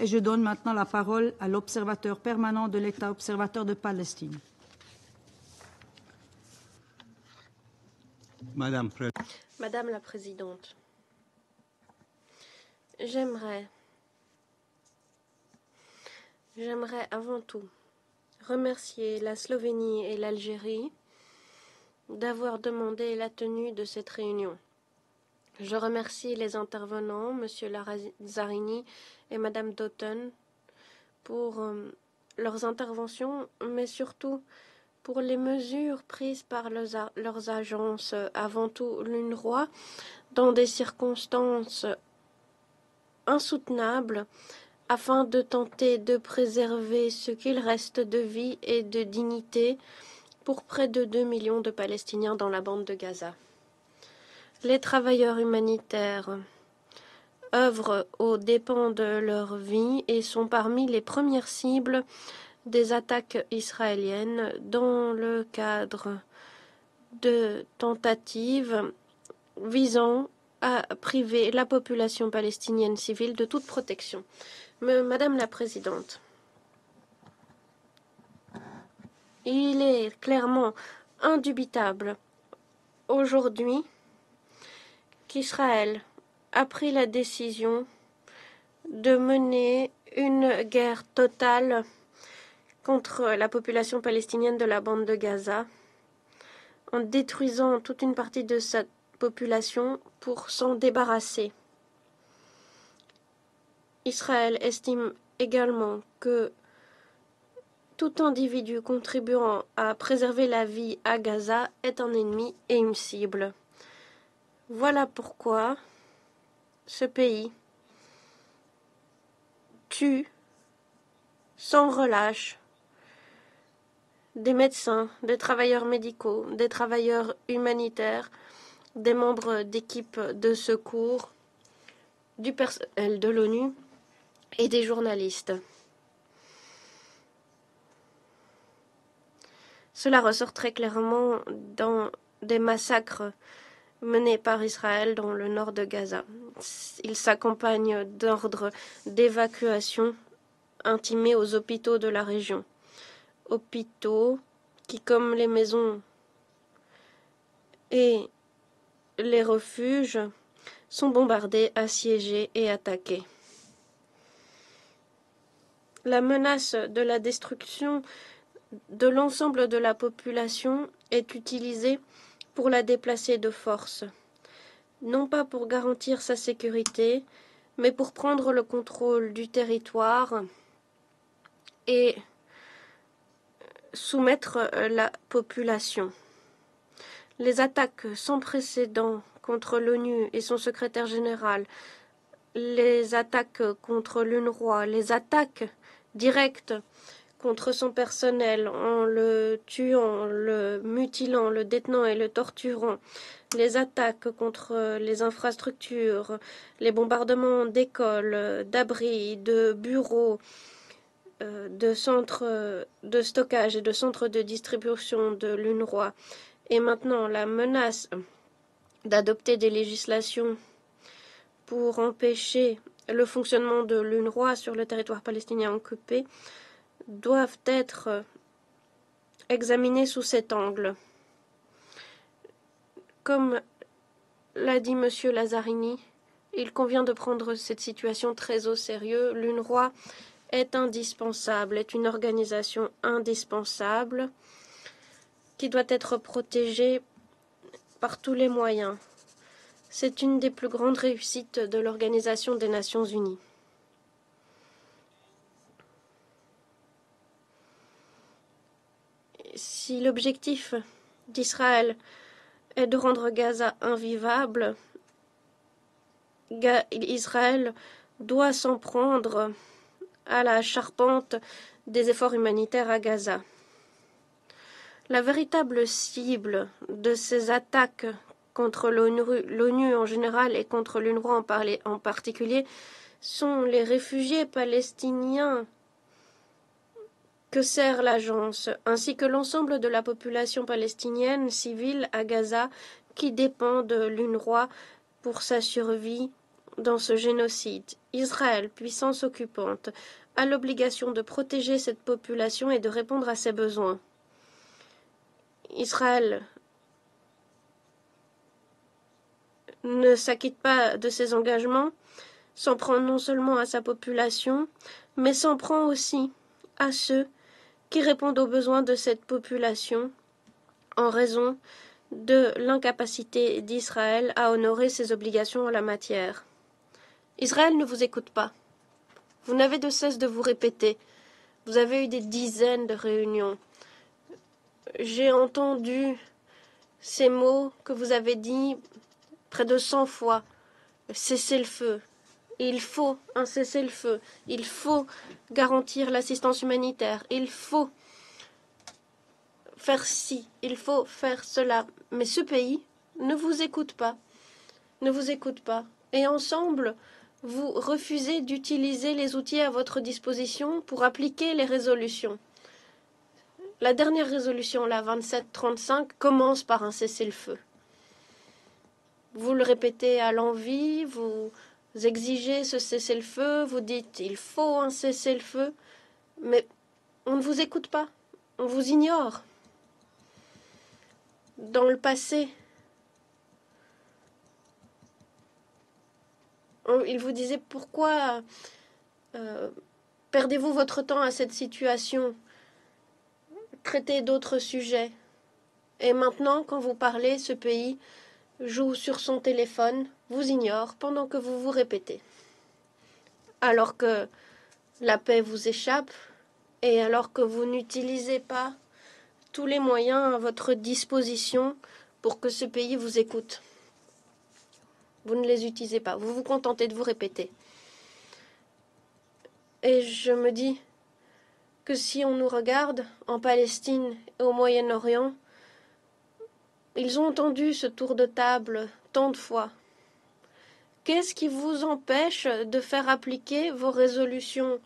Et je donne maintenant la parole à l'observateur permanent de l'État observateur de Palestine. Madame la Présidente, j'aimerais avant tout remercier la Slovénie et l'Algérie d'avoir demandé la tenue de cette réunion. Je remercie les intervenants, M. Lazzarini et Mme Doughton, pour leurs interventions, mais surtout pour les mesures prises par leurs agences, avant tout l'UNRWA, dans des circonstances insoutenables, afin de tenter de préserver ce qu'il reste de vie et de dignité pour près de 2 millions de Palestiniens dans la bande de Gaza. Les travailleurs humanitaires œuvrent aux dépens de leur vie et sont parmi les premières cibles des attaques israéliennes dans le cadre de tentatives visant à priver la population palestinienne civile de toute protection. Madame la Présidente, il est clairement indubitable aujourd'hui qu'Israël a pris la décision de mener une guerre totale contre la population palestinienne de la bande de Gaza, en détruisant toute une partie de sa population pour s'en débarrasser. Israël estime également que tout individu contribuant à préserver la vie à Gaza est un ennemi et une cible. Voilà pourquoi ce pays tue sans relâche des médecins, des travailleurs médicaux, des travailleurs humanitaires, des membres d'équipes de secours, du personnel de l'ONU et des journalistes. Cela ressort très clairement dans des massacres menés par Israël dans le nord de Gaza. Il s'accompagne d'ordres d'évacuation intimés aux hôpitaux de la région. Hôpitaux qui, comme les maisons et les refuges, sont bombardés, assiégés et attaqués. La menace de la destruction de l'ensemble de la population est utilisée pour la déplacer de force, non pas pour garantir sa sécurité, mais pour prendre le contrôle du territoire et soumettre la population. Les attaques sans précédent contre l'ONU et son secrétaire général, les attaques contre l'UNRWA, les attaques directes contre son personnel en le tuant, le mutilant, le détenant et le torturant, les attaques contre les infrastructures, les bombardements d'écoles, d'abris, de bureaux, de centres de stockage et de centres de distribution de l'UNRWA, et maintenant la menace d'adopter des législations pour empêcher le fonctionnement de l'UNRWA sur le territoire palestinien occupé, doivent être examinées sous cet angle. Comme l'a dit M. Lazzarini, il convient de prendre cette situation très au sérieux. L'UNRWA est indispensable, est une organisation indispensable qui doit être protégée par tous les moyens. C'est une des plus grandes réussites de l'Organisation des Nations Unies. Si l'objectif d'Israël est de rendre Gaza invivable, Israël doit s'en prendre à la charpente des efforts humanitaires à Gaza. La véritable cible de ces attaques contre l'ONU en général et contre l'UNRWA en particulier sont les réfugiés palestiniens que sert l'agence, ainsi que l'ensemble de la population palestinienne civile à Gaza qui dépend de l'UNRWA pour sa survie dans ce génocide. Israël, puissance occupante, a l'obligation de protéger cette population et de répondre à ses besoins. Israël ne s'acquitte pas de ses engagements, s'en prend non seulement à sa population, mais s'en prend aussi à ceux qui répondent aux besoins de cette population en raison de l'incapacité d'Israël à honorer ses obligations en la matière. Israël ne vous écoute pas. Vous n'avez de cesse de vous répéter. Vous avez eu des dizaines de réunions. J'ai entendu ces mots que vous avez dit près de 100 fois. Cessez le feu. Il faut un cessez-le-feu. Il faut garantir l'assistance humanitaire. Il faut faire ci. Il faut faire cela. Mais ce pays ne vous écoute pas. Ne vous écoute pas. Et ensemble, vous refusez d'utiliser les outils à votre disposition pour appliquer les résolutions. La dernière résolution, la 2735, commence par un cessez-le-feu. Vous le répétez à l'envi, vous exigez ce cessez-le-feu, vous dites il faut un cessez-le-feu, mais on ne vous écoute pas, on vous ignore. Dans le passé, il vous disait pourquoi perdez-vous votre temps à cette situation, traitez d'autres sujets. Et maintenant, quand vous parlez, ce pays joue sur son téléphone, vous ignore pendant que vous vous répétez. Alors que la paix vous échappe et alors que vous n'utilisez pas tous les moyens à votre disposition pour que ce pays vous écoute. Vous ne les utilisez pas, vous vous contentez de vous répéter. Et je me dis que si on nous regarde en Palestine et au Moyen-Orient, ils ont entendu ce tour de table tant de fois. Qu'est-ce qui vous empêche de faire appliquer vos résolutions?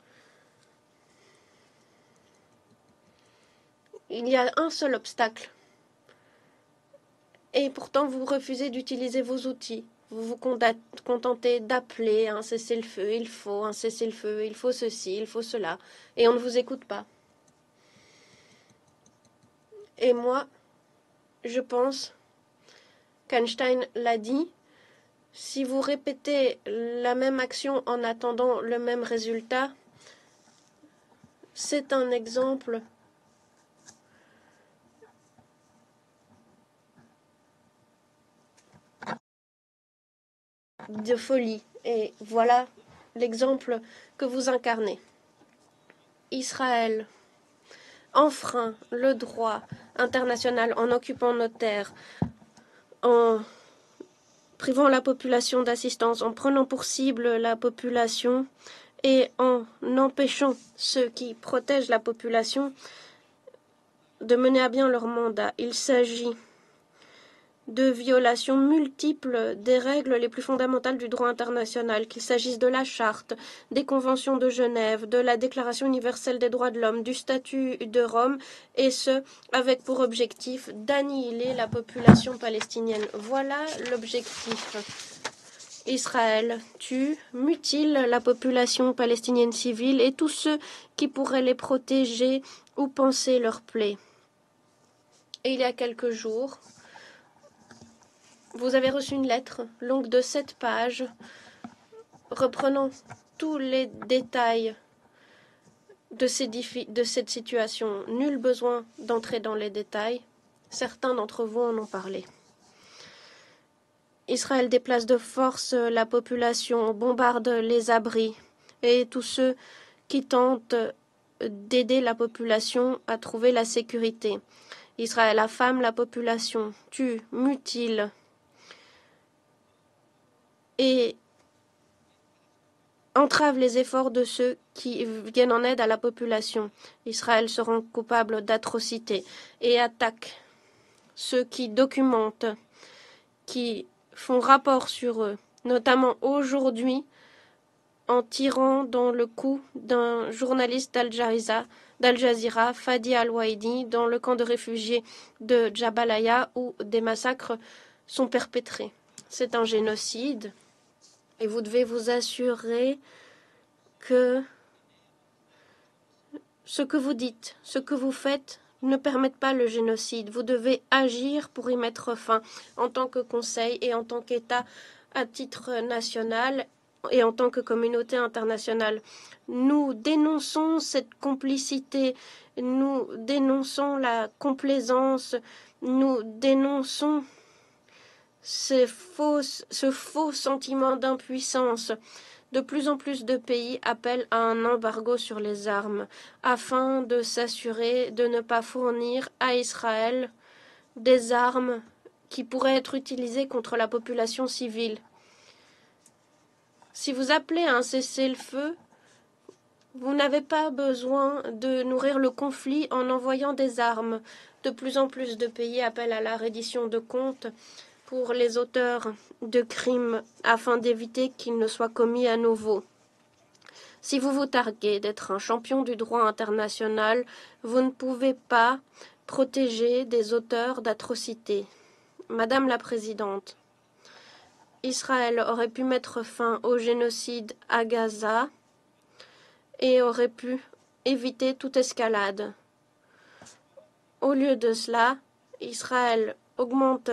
Il y a un seul obstacle. Et pourtant, vous refusez d'utiliser vos outils. Vous vous contentez d'appeler un cessez-le-feu. Il faut un cessez-le-feu, il faut ceci, il faut cela. Et on ne vous écoute pas. Et moi, je pense qu'Einstein l'a dit, si vous répétez la même action en attendant le même résultat, c'est un exemple de folie. Et voilà l'exemple que vous incarnez. Israël enfreint le droit international en occupant nos terres, en privant la population d'assistance, en prenant pour cible la population et en empêchant ceux qui protègent la population de mener à bien leur mandat. Il s'agit de violations multiples des règles les plus fondamentales du droit international, qu'il s'agisse de la Charte, des conventions de Genève, de la Déclaration universelle des droits de l'homme, du statut de Rome, et ce, avec pour objectif d'annihiler la population palestinienne. Voilà l'objectif. Israël tue, mutile la population palestinienne civile et tous ceux qui pourraient les protéger ou panser leurs plaies. Et il y a quelques jours, vous avez reçu une lettre longue de 7 pages reprenant tous les détails de cette situation. Nul besoin d'entrer dans les détails. Certains d'entre vous en ont parlé. Israël déplace de force la population, bombarde les abris et tous ceux qui tentent d'aider la population à trouver la sécurité. Israël affame la population, tue, mutile et entrave les efforts de ceux qui viennent en aide à la population. Israël se rend coupable d'atrocités et attaque ceux qui documentent, qui font rapport sur eux, notamment aujourd'hui en tirant dans le cou d'un journaliste d'Al Jazeera, Fadi Al-Waidi, dans le camp de réfugiés de Jabalaya où des massacres sont perpétrés. C'est un génocide Et vous devez vous assurer que ce que vous dites, ce que vous faites ne permettent pas le génocide. Vous devez agir pour y mettre fin en tant que Conseil et en tant qu'État à titre national et en tant que communauté internationale. Nous dénonçons cette complicité, nous dénonçons la complaisance, nous dénonçons ce faux sentiment d'impuissance. De plus en plus de pays appellent à un embargo sur les armes afin de s'assurer de ne pas fournir à Israël des armes qui pourraient être utilisées contre la population civile. Si vous appelez à un cessez-le-feu, vous n'avez pas besoin de nourrir le conflit en envoyant des armes. De plus en plus de pays appellent à la reddition de comptes pour les auteurs de crimes afin d'éviter qu'ils ne soient commis à nouveau. Si vous vous targuez d'être un champion du droit international, vous ne pouvez pas protéger des auteurs d'atrocités. Madame la Présidente, Israël aurait pu mettre fin au génocide à Gaza et aurait pu éviter toute escalade. Au lieu de cela, Israël augmente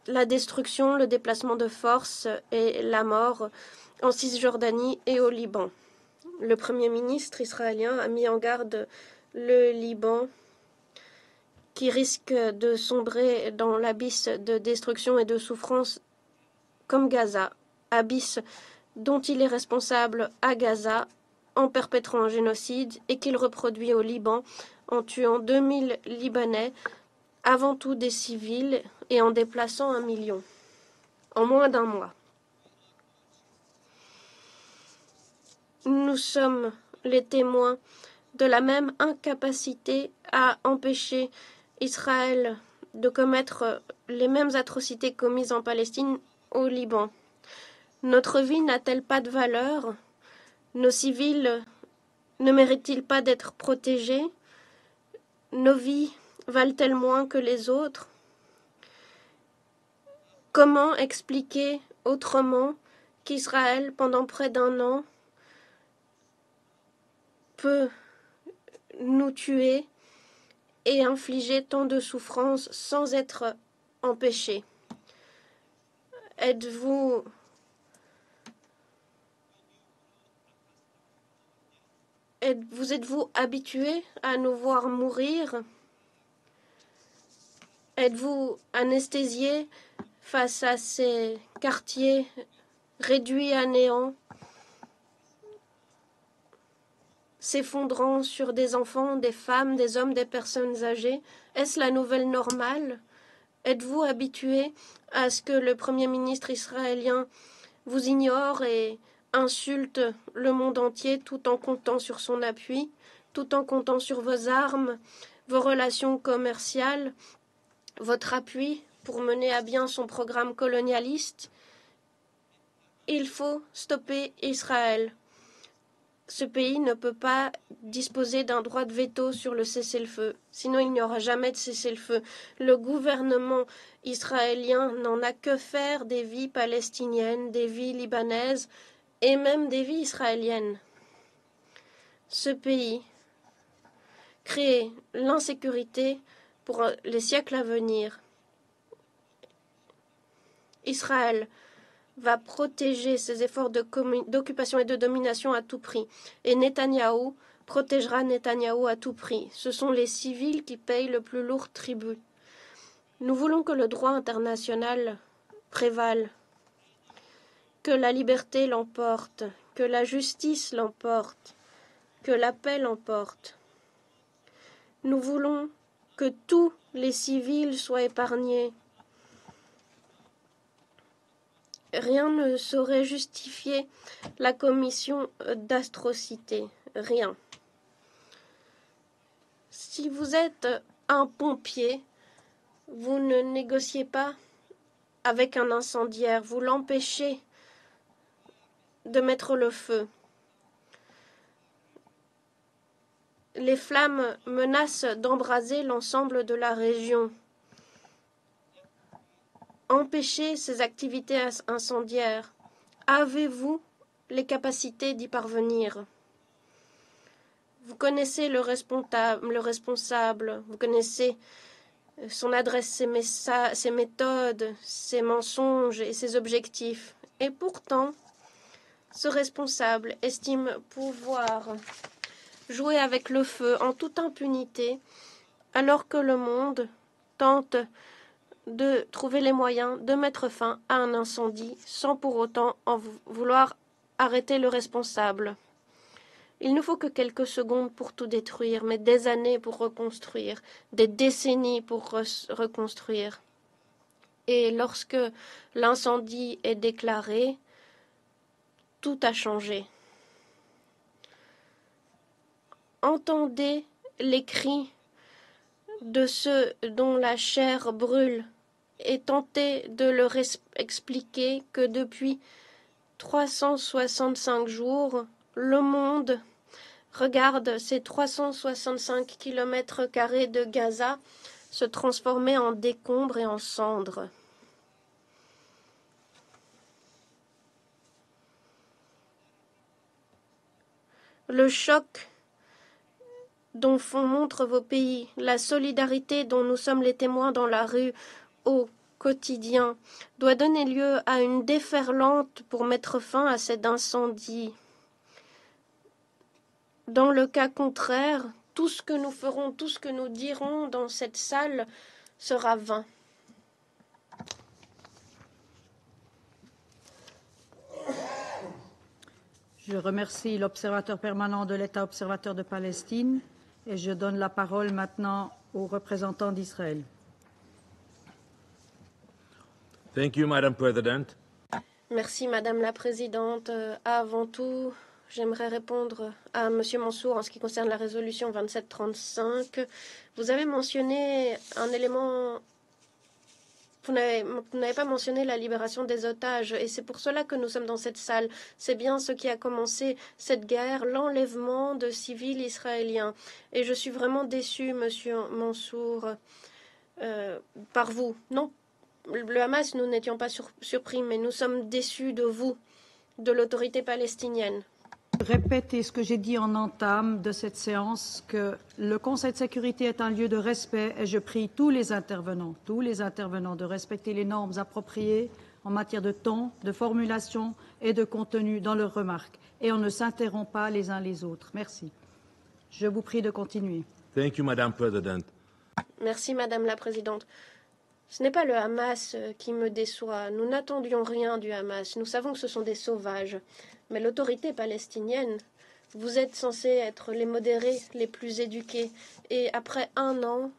la destruction, le déplacement de force et la mort en Cisjordanie et au Liban. Le Premier ministre israélien a mis en garde le Liban qui risque de sombrer dans l'abysse de destruction et de souffrance comme Gaza, abysse dont il est responsable à Gaza en perpétrant un génocide et qu'il reproduit au Liban en tuant 2000 Libanais, avant tout des civils, et en déplaçant 1 million en moins d'un mois. Nous sommes les témoins de la même incapacité à empêcher Israël de commettre les mêmes atrocités commises en Palestine au Liban. Notre vie n'a-t-elle pas de valeur? Nos civils ne méritent-ils pas d'être protégés? Nos vies valent-elles moins que les autres? Comment expliquer autrement qu'Israël, pendant près d'1 an, peut nous tuer et infliger tant de souffrances sans être empêché? Êtes-vous habitué à nous voir mourir? Êtes-vous anesthésié face à ces quartiers réduits à néant, s'effondrant sur des enfants, des femmes, des hommes, des personnes âgées? Est-ce la nouvelle normale? Êtes-vous habitué à ce que le Premier ministre israélien vous ignore et insulte le monde entier tout en comptant sur son appui, tout en comptant sur vos armes, vos relations commerciales, votre appui pour mener à bien son programme colonialiste? Il faut stopper Israël. Ce pays ne peut pas disposer d'un droit de veto sur le cessez-le-feu, sinon il n'y aura jamais de cessez-le-feu. Le gouvernement israélien n'en a que faire des vies palestiniennes, des vies libanaises et même des vies israéliennes. Ce pays crée l'insécurité pour les siècles à venir. Israël va protéger ses efforts d'occupation et de domination à tout prix. Et Netanyahou protégera Netanyahou à tout prix. Ce sont les civils qui payent le plus lourd tribut. Nous voulons que le droit international prévale, que la liberté l'emporte, que la justice l'emporte, que la paix l'emporte. Nous voulons que tous les civils soient épargnés. Rien ne saurait justifier la commission d'atrocités. Rien. Si vous êtes un pompier, vous ne négociez pas avec un incendiaire. Vous l'empêchez de mettre le feu. Les flammes menacent d'embraser l'ensemble de la région. empêcher ces activités incendiaires? Avez-vous les capacités d'y parvenir? Vous connaissez le responsable, vous connaissez son adresse, ses méthodes, ses mensonges et ses objectifs. Et pourtant, ce responsable estime pouvoir jouer avec le feu en toute impunité, alors que le monde tente de trouver les moyens de mettre fin à un incendie sans pour autant en vouloir arrêter le responsable. Il ne faut que quelques secondes pour tout détruire, mais des années pour reconstruire, des décennies pour reconstruire. Et lorsque l'incendie est déclaré, tout a changé. Entendez les cris de ceux dont la chair brûle et tentez de leur expliquer que depuis 365 jours, le monde regarde ces 365 km² de Gaza se transformer en décombres et en cendres. Le choc dont font montre vos pays, la solidarité dont nous sommes les témoins dans la rue au quotidien, doit donner lieu à une déferlante pour mettre fin à cet incendie. Dans le cas contraire, tout ce que nous ferons, tout ce que nous dirons dans cette salle sera vain. Je remercie l'observateur permanent de l'État observateur de Palestine et je donne la parole maintenant au représentant d'Israël. Thank you, Madam President. Merci, Madame la Présidente. Avant tout, j'aimerais répondre à M. Mansour en ce qui concerne la résolution 2735. Vous avez mentionné un élément. Vous n'avez pas mentionné la libération des otages et c'est pour cela que nous sommes dans cette salle. C'est bien ce qui a commencé cette guerre, l'enlèvement de civils israéliens. Et je suis vraiment déçue, Monsieur Mansour, par vous. Non, le Hamas, nous n'étions pas surpris, mais nous sommes déçus de vous, de l'autorité palestinienne. Répétez ce que j'ai dit en entame de cette séance, que le Conseil de sécurité est un lieu de respect et je prie tous les intervenants de respecter les normes appropriées en matière de ton, de formulation et de contenu dans leurs remarques. Et on ne s'interrompt pas les uns les autres. Merci. Je vous prie de continuer. Thank you, Madam President. Merci, Madame la Présidente. Ce n'est pas le Hamas qui me déçoit. Nous n'attendions rien du Hamas. Nous savons que ce sont des sauvages. Mais l'autorité palestinienne, vous êtes censés être les modérés, les plus éduqués. Et après un an,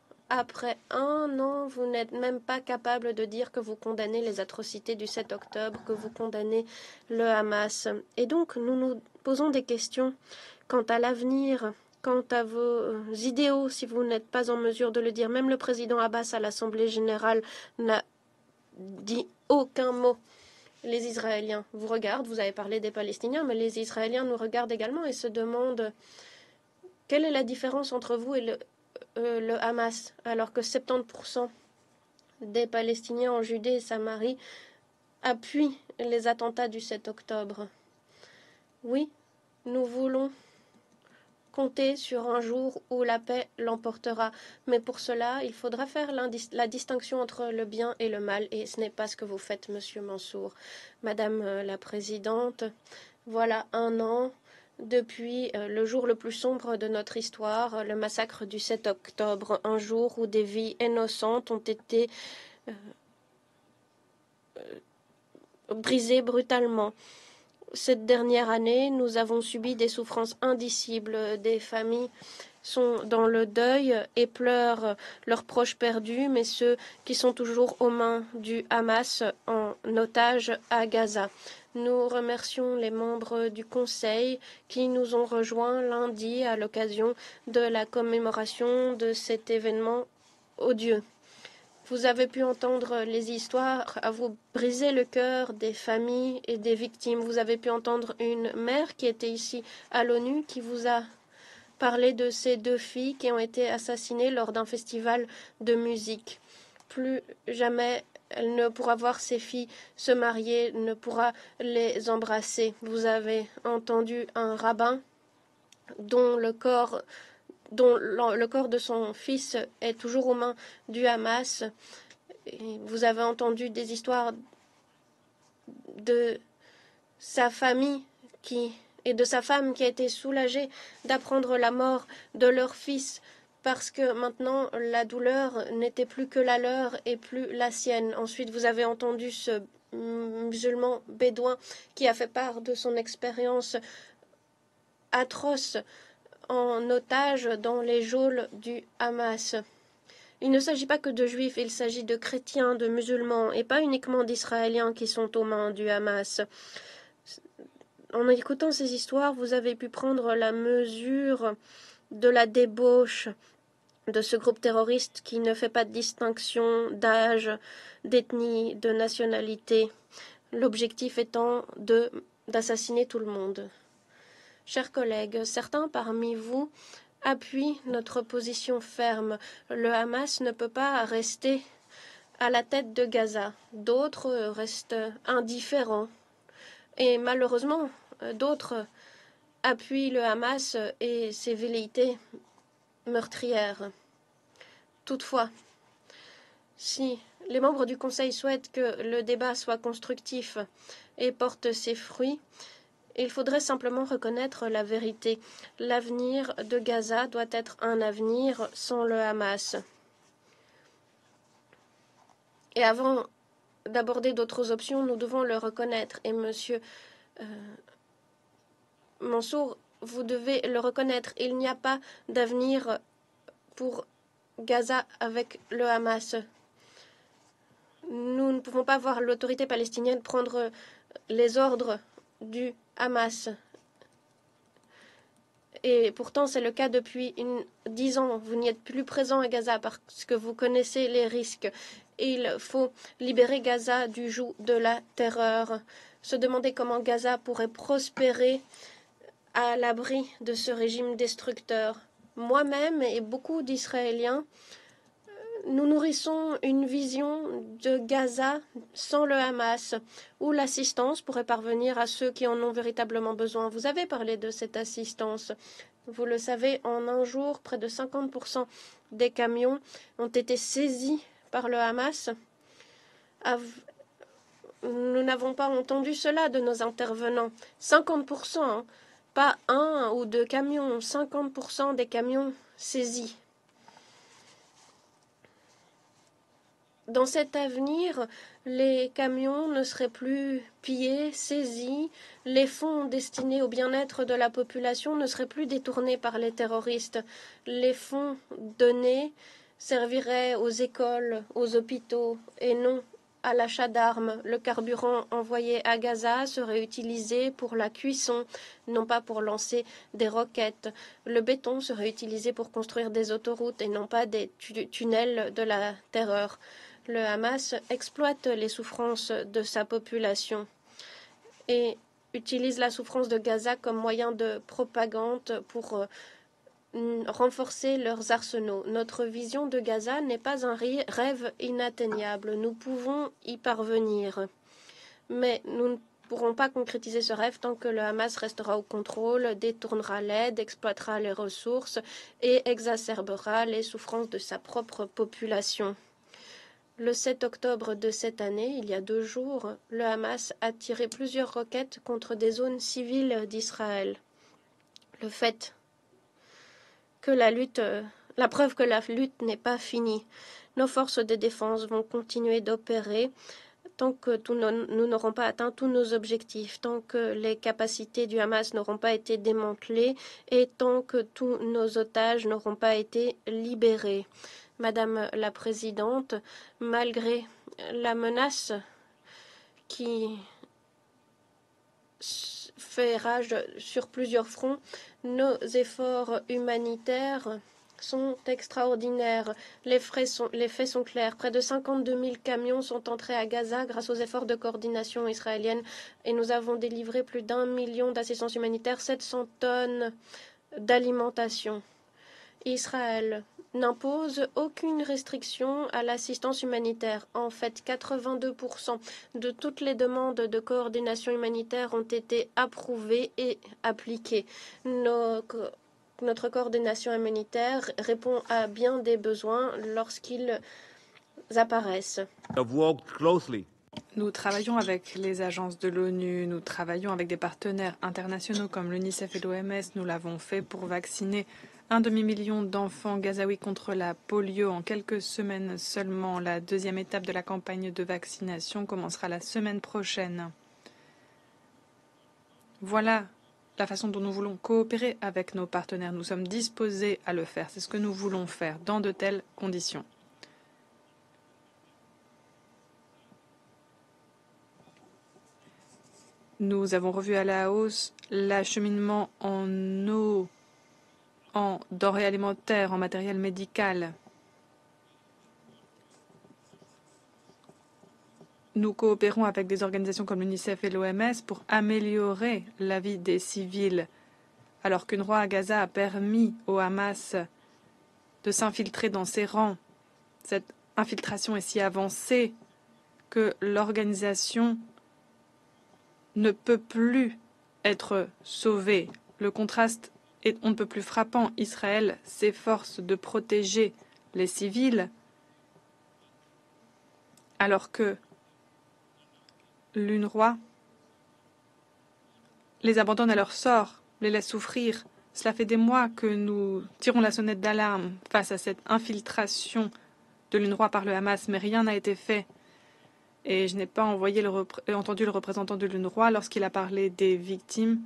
vous n'êtes même pas capable de dire que vous condamnez les atrocités du 7 octobre, que vous condamnez le Hamas. Et donc, nous nous posons des questions quant à l'avenir, quant à vos idéaux, si vous n'êtes pas en mesure de le dire. Même le président Abbas à l'Assemblée générale n'a dit aucun mot. Les Israéliens vous regardent, vous avez parlé des Palestiniens, mais les Israéliens nous regardent également et se demandent quelle est la différence entre vous et le Hamas, alors que 70% des Palestiniens en Judée et Samarie appuient les attentats du 7 octobre. Oui, nous voulons compter sur un jour où la paix l'emportera. Mais pour cela, il faudra faire la distinction entre le bien et le mal. Et ce n'est pas ce que vous faites, Monsieur Mansour. Madame la Présidente, voilà un an depuis le jour le plus sombre de notre histoire, le massacre du 7 octobre, un jour où des vies innocentes ont été brisées brutalement. Cette dernière année, nous avons subi des souffrances indicibles. Des familles sont dans le deuil et pleurent leurs proches perdus, mais ceux qui sont toujours aux mains du Hamas en otage à Gaza. Nous remercions les membres du Conseil qui nous ont rejoints lundi à l'occasion de la commémoration de cet événement odieux. Vous avez pu entendre les histoires à vous briser le cœur des familles et des victimes. Vous avez pu entendre une mère qui était ici à l'ONU qui vous a parlé de ces deux filles qui ont été assassinées lors d'un festival de musique. Plus jamais Elle ne pourra voir ses filles se marier, ne pourra les embrasser. Vous avez entendu un rabbin dont le corps de son fils est toujours aux mains du Hamas. Et vous avez entendu des histoires de sa famille et de sa femme qui a été soulagée d'apprendre la mort de leur fils parce que maintenant la douleur n'était plus que la leur et plus la sienne. Ensuite, vous avez entendu ce musulman bédouin qui a fait part de son expérience atroce en otage dans les geôles du Hamas. Il ne s'agit pas que de juifs, il s'agit de chrétiens, de musulmans, et pas uniquement d'Israéliens qui sont aux mains du Hamas. En écoutant ces histoires, vous avez pu prendre la mesure de la débauche de ce groupe terroriste qui ne fait pas de distinction d'âge, d'ethnie, de nationalité, l'objectif étant d'assassiner tout le monde. Chers collègues, certains parmi vous appuient notre position ferme. Le Hamas ne peut pas rester à la tête de Gaza. D'autres restent indifférents. Et malheureusement, d'autres appuient le Hamas et ses velléités meurtrières. Toutefois, si les membres du Conseil souhaitent que le débat soit constructif et porte ses fruits, il faudrait simplement reconnaître la vérité. L'avenir de Gaza doit être un avenir sans le Hamas. Et avant d'aborder d'autres options, nous devons le reconnaître. Et monsieur Mansour, vous devez le reconnaître. Il n'y a pas d'avenir pour Gaza avec le Hamas. Nous ne pouvons pas voir l'autorité palestinienne prendre les ordres du Hamas. Et pourtant, c'est le cas depuis 10 ans. Vous n'y êtes plus présent à Gaza parce que vous connaissez les risques. Il faut libérer Gaza du joug de la terreur. Se demander comment Gaza pourrait prospérer à l'abri de ce régime destructeur. Moi-même et beaucoup d'Israéliens, nous nourrissons une vision de Gaza sans le Hamas, où l'assistance pourrait parvenir à ceux qui en ont véritablement besoin. Vous avez parlé de cette assistance. Vous le savez, en un jour, près de 50% des camions ont été saisis par le Hamas. Nous n'avons pas entendu cela de nos intervenants. 50%, hein, pas un ou deux camions, 50% des camions saisis. Dans cet avenir, les camions ne seraient plus pillés, saisis, les fonds destinés au bien-être de la population ne seraient plus détournés par les terroristes. Les fonds donnés serviraient aux écoles, aux hôpitaux et non à l'achat d'armes. Le carburant envoyé à Gaza serait utilisé pour la cuisson, non pas pour lancer des roquettes. Le béton serait utilisé pour construire des autoroutes et non pas des tunnels de la terreur. Le Hamas exploite les souffrances de sa population et utilise la souffrance de Gaza comme moyen de propagande pour renforcer leurs arsenaux. Notre vision de Gaza n'est pas un rêve inatteignable. Nous pouvons y parvenir. Mais nous ne pourrons pas concrétiser ce rêve tant que le Hamas restera au contrôle, détournera l'aide, exploitera les ressources et exacerbera les souffrances de sa propre population. Le 7 octobre de cette année, il y a 2 jours, le Hamas a tiré plusieurs roquettes contre des zones civiles d'Israël. Le fait que la preuve que la lutte n'est pas finie. Nos forces de défense vont continuer d'opérer tant que nous n'aurons pas atteint tous nos objectifs, tant que les capacités du Hamas n'auront pas été démantelées et tant que tous nos otages n'auront pas été libérés. Madame la Présidente, malgré la menace qui fait rage sur plusieurs fronts, nos efforts humanitaires sont extraordinaires. Les faits sont clairs. Près de 52 000 camions sont entrés à Gaza grâce aux efforts de coordination israélienne et nous avons délivré plus d'1 million d'assistance humanitaire, 700 tonnes d'alimentation. Israël n'impose aucune restriction à l'assistance humanitaire. En fait, 82% de toutes les demandes de coordination humanitaire ont été approuvées et appliquées. Notre coordination humanitaire répond à bien des besoins lorsqu'ils apparaissent. Have worked closely. Nous travaillons avec les agences de l'ONU, nous travaillons avec des partenaires internationaux comme l'UNICEF et l'OMS. Nous l'avons fait pour vacciner 1 demi-million d'enfants gazaouis contre la polio en quelques semaines seulement. La deuxième étape de la campagne de vaccination commencera la semaine prochaine. Voilà la façon dont nous voulons coopérer avec nos partenaires. Nous sommes disposés à le faire. C'est ce que nous voulons faire dans de telles conditions. Nous avons revu à la hausse l'acheminement en eau, en denrées alimentaires, en matériel médical. Nous coopérons avec des organisations comme l'UNICEF et l'OMS pour améliorer la vie des civils, alors qu'UNRWA à Gaza a permis au Hamas de s'infiltrer dans ses rangs. Cette infiltration est si avancée que l'organisation ne peut plus être sauvée. Le contraste est on ne peut plus frappant. Israël s'efforce de protéger les civils, alors que l'UNRWA les abandonne à leur sort, les laisse souffrir. Cela fait des mois que nous tirons la sonnette d'alarme face à cette infiltration de l'UNRWA par le Hamas, mais rien n'a été fait. Et je n'ai pas entendu le représentant de l'UNRWA lorsqu'il a parlé des victimes,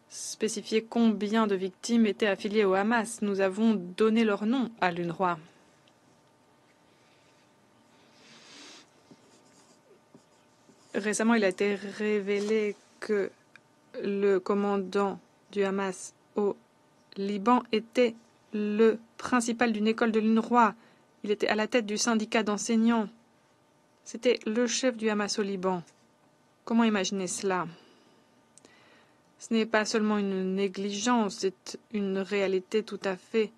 spécifier combien de victimes étaient affiliées au Hamas. Nous avons donné leur nom à l'UNRWA. Récemment, il a été révélé que le commandant du Hamas au Liban était le principal d'une école de l'UNRWA. Il était à la tête du syndicat d'enseignants. C'était le chef du Hamas au Liban. Comment imaginer cela? Ce n'est pas seulement une négligence, c'est une réalité tout à fait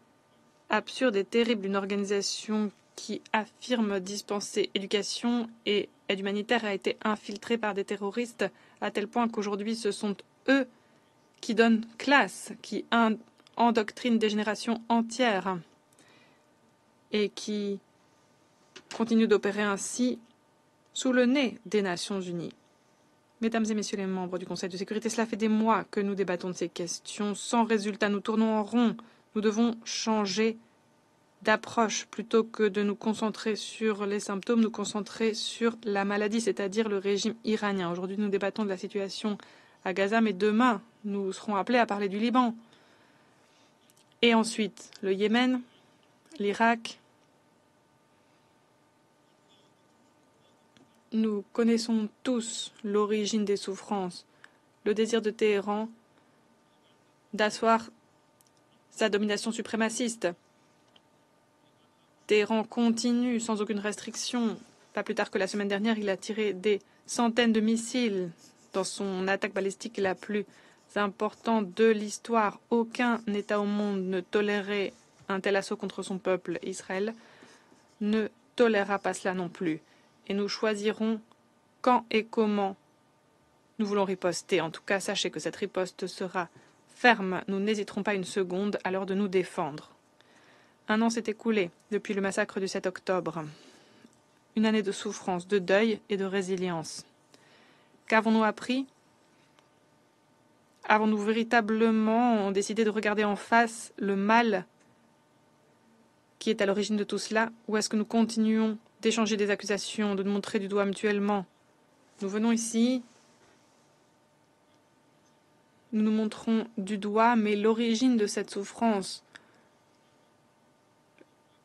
absurde et terrible. Une organisation qui affirme dispenser éducation et aide humanitaire a été infiltrée par des terroristes à tel point qu'aujourd'hui ce sont eux qui donnent classe, qui endoctrinent des générations entières et qui continuent d'opérer ainsi sous le nez des Nations Unies. Mesdames et messieurs les membres du Conseil de sécurité, cela fait des mois que nous débattons de ces questions sans résultat. Nous tournons en rond. Nous devons changer d'approche plutôt que de nous concentrer sur les symptômes, nous concentrer sur la maladie, c'est-à-dire le régime iranien. Aujourd'hui, nous débattons de la situation à Gaza, mais demain, nous serons appelés à parler du Liban. Et ensuite, le Yémen, l'Irak. Nous connaissons tous l'origine des souffrances, le désir de Téhéran d'asseoir sa domination suprémaciste. Téhéran continue sans aucune restriction. Pas plus tard que la semaine dernière, il a tiré des centaines de missiles dans son attaque balistique la plus importante de l'histoire. Aucun État au monde ne tolérait un tel assaut contre son peuple. Israël ne tolérera pas cela non plus. Et nous choisirons quand et comment nous voulons riposter. En tout cas, sachez que cette riposte sera ferme. Nous n'hésiterons pas une seconde à l'heure de nous défendre. Un an s'est écoulé depuis le massacre du 7 octobre. Une année de souffrance, de deuil et de résilience. Qu'avons-nous appris? Avons-nous véritablement décidé de regarder en face le mal qui est à l'origine de tout cela? Ou est-ce que nous continuons d'échanger des accusations, de nous montrer du doigt mutuellement? Nous venons ici, nous nous montrons du doigt, mais l'origine de cette souffrance,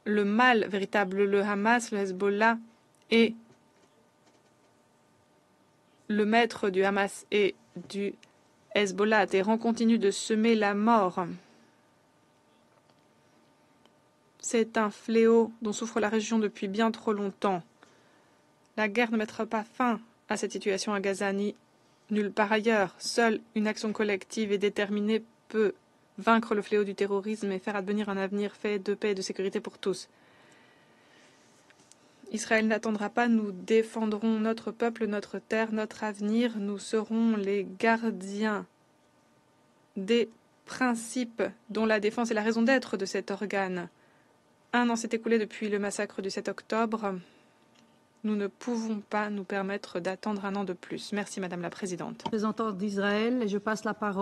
le mal véritable, le Hamas, le Hezbollah et le maître du Hamas et du Hezbollah. Téhéran continue de semer la mort. C'est un fléau dont souffre la région depuis bien trop longtemps. La guerre ne mettra pas fin à cette situation à Gaza ni nulle part ailleurs. Seule une action collective et déterminée peut vaincre le fléau du terrorisme et faire advenir un avenir fait de paix et de sécurité pour tous. Israël n'attendra pas, nous défendrons notre peuple, notre terre, notre avenir. Nous serons les gardiens des principes dont la défense est la raison d'être de cet organe. Un an s'est écoulé depuis le massacre du 7 octobre. Nous ne pouvons pas nous permettre d'attendre un an de plus. Merci, Madame la Présidente. Représentant d'Israël, et je passe la parole